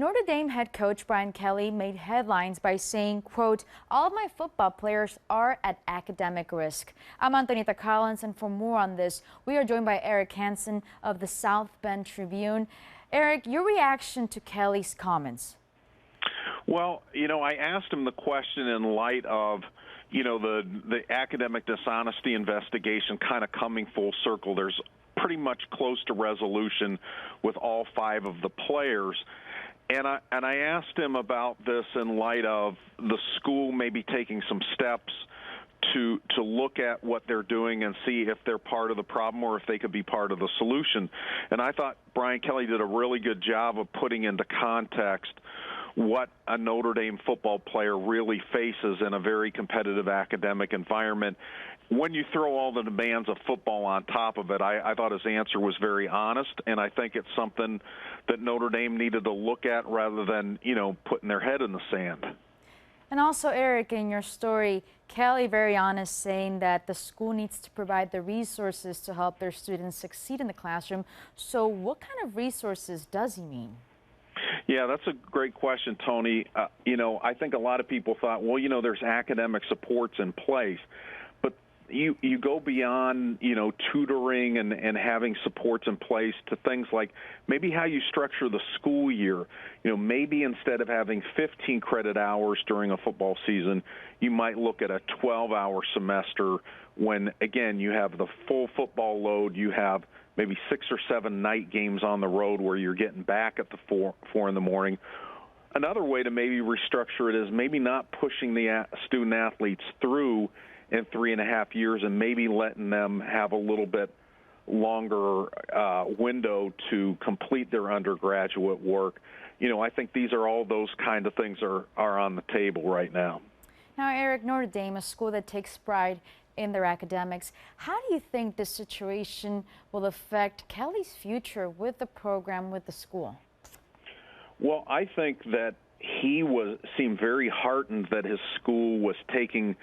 Notre Dame head coach Brian Kelly made headlines by saying, quote, all of my football players are at academic risk. I'm Antonita Collins, and for more on this, we are joined by Eric Hansen of the South Bend Tribune. Eric, your reaction to Kelly's comments? Well, I asked him the question in light of, the academic dishonesty investigation kind of coming full circle. There's pretty much close to resolution with all 5 of the players. And I asked him about this in light of the school maybe taking some steps to look at what they're doing and see if they're part of the problem or if they could be part of the solution. And I thought Brian Kelly did a really good job of putting into context what a Notre Dame football player really faces in a very competitive academic environment. When you throw all the demands of football on top of it, I thought his answer was very honest, and I think it's something that Notre Dame needed to look at rather than, putting their head in the sand. And also, Eric, in your story, Kelly very honest saying that the school needs to provide the resources to help their students succeed in the classroom. So what kind of resources does he mean? Yeah, that's a great question, Tony. I think a lot of people thought, well, there's academic supports in place. But you go beyond, tutoring and having supports in place to things like maybe how you structure the school year. Maybe instead of having 15 credit hours during a football season, you might look at a 12-hour semester when, again, you have the full football load, you have maybe 6 or 7 night games on the road where you're getting back at the 4 in the morning. Another way to maybe restructure it is maybe not pushing the student athletes through in 3.5 years and maybe letting them have a little bit longer window to complete their undergraduate work. I think these are all those kind of things are on the table right now. Now, Eric, Notre Dame, a school that takes pride in their academics. How do you think this situation will affect Kelly's future with the program, with the school? Well, I think that he seemed very heartened that his school was taking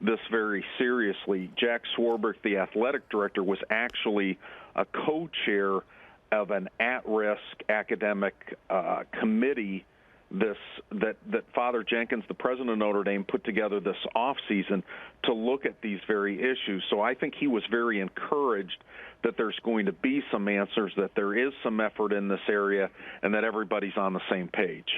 this very seriously. Jack Swarbrick, the athletic director, was actually a co-chair of an at-risk academic committee that Father Jenkins, the president of Notre Dame, put together this offseason to look at these very issues. So I think he was very encouraged that there's going to be some answers, that there is some effort in this area, and that everybody's on the same page.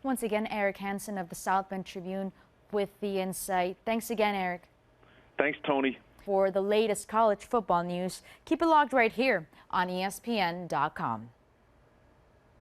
Once again, Eric Hansen of the South Bend Tribune with the insight. Thanks again, Eric. Thanks, Tony. For the latest college football news, keep it locked right here on ESPN.com.